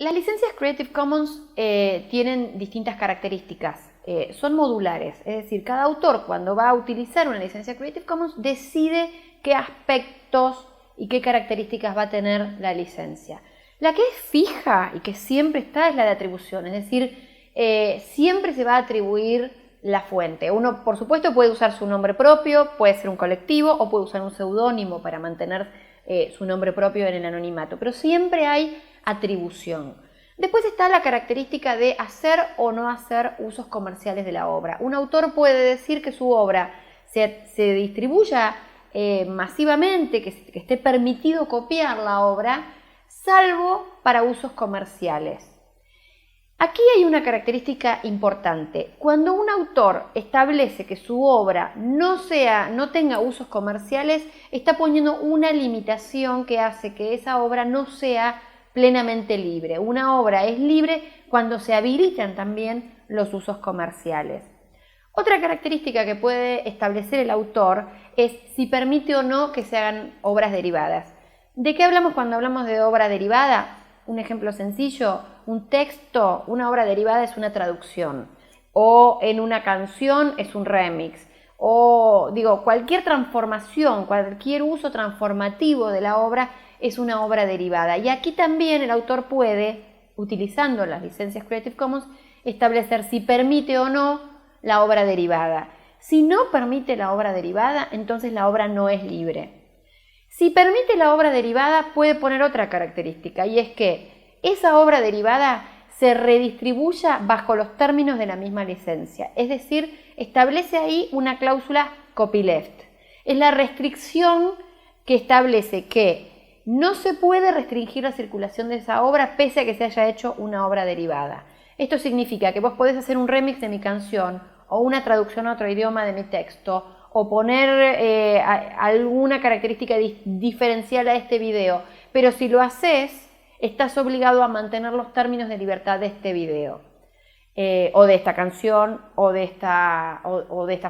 Las licencias Creative Commons tienen distintas características. Son modulares, es decir, cada autor cuando va a utilizar una licencia Creative Commons decide qué aspectos y qué características va a tener la licencia. La que es fija y que siempre está es la de atribución, es decir, siempre se va a atribuir la fuente. Uno, por supuesto, puede usar su nombre propio, puede ser un colectivo o puede usar un seudónimo para mantener su nombre propio en el anonimato, pero siempre hay atribución. Después está la característica de hacer o no hacer usos comerciales de la obra. Un autor puede decir que su obra se distribuya masivamente, que esté permitido copiar la obra, salvo para usos comerciales. Aquí hay una característica importante. Cuando un autor establece que su obra no tenga usos comerciales, está poniendo una limitación que hace que esa obra no sea plenamente libre. Una obra es libre cuando se habilitan también los usos comerciales. Otra característica que puede establecer el autor es si permite o no que se hagan obras derivadas. ¿De qué hablamos cuando hablamos de obra derivada? Un ejemplo sencillo, un texto, una obra derivada es una traducción, o en una canción es un remix, o cualquier transformación, cualquier uso transformativo de la obra es una obra derivada. Y aquí también el autor puede, utilizando las licencias Creative Commons, establecer si permite o no la obra derivada. Si no permite la obra derivada, entonces la obra no es libre. Si permite la obra derivada, puede poner otra característica, y es que esa obra derivada se redistribuya bajo los términos de la misma licencia. Es decir, establece ahí una cláusula copyleft. Es la restricción que establece que no se puede restringir la circulación de esa obra pese a que se haya hecho una obra derivada. Esto significa que vos podés hacer un remix de mi canción o una traducción a otro idioma de mi texto o poner alguna característica diferencial a este video, pero si lo haces, estás obligado a mantener los términos de libertad de este video, o de esta canción, o de esta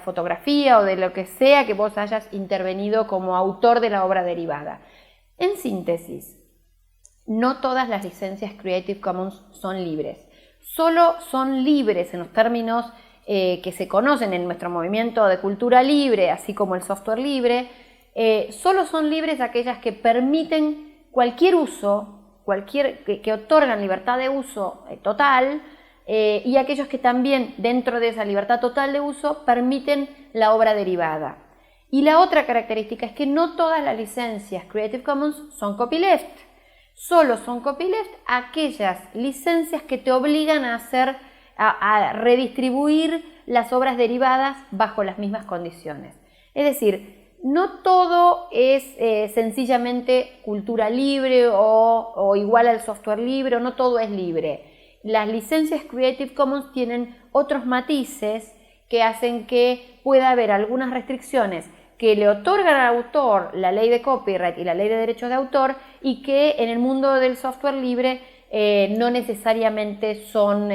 fotografía, o de lo que sea que vos hayas intervenido como autor de la obra derivada. En síntesis, no todas las licencias Creative Commons son libres. Solo son libres en los términos que se conocen en nuestro movimiento de cultura libre, así como el software libre. Solo son libres aquellas que permiten cualquier uso, que otorgan libertad de uso total, y aquellos que también dentro de esa libertad total de uso permiten la obra derivada. Y la otra característica es que no todas las licencias Creative Commons son copyleft. Solo son copyleft aquellas licencias que te obligan a redistribuir las obras derivadas bajo las mismas condiciones. Es decir, no todo es sencillamente cultura libre o igual al software libre, o no todo es libre. Las licencias Creative Commons tienen otros matices que hacen que pueda haber algunas restricciones que le otorgan al autor la ley de copyright y la ley de derechos de autor, y que en el mundo del software libre no necesariamente son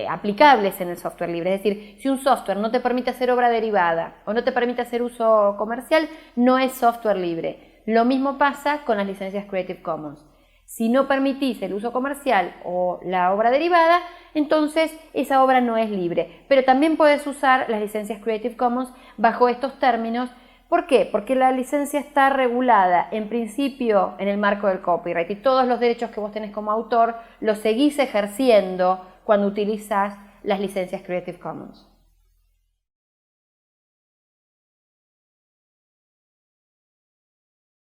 aplicables en el software libre. Es decir, si un software no te permite hacer obra derivada o no te permite hacer uso comercial, no es software libre. Lo mismo pasa con las licencias Creative Commons. Si no permitís el uso comercial o la obra derivada, entonces esa obra no es libre. Pero también puedes usar las licencias Creative Commons bajo estos términos. ¿Por qué? Porque la licencia está regulada en principio en el marco del copyright, y todos los derechos que vos tenés como autor los seguís ejerciendo cuando utilizás las licencias Creative Commons.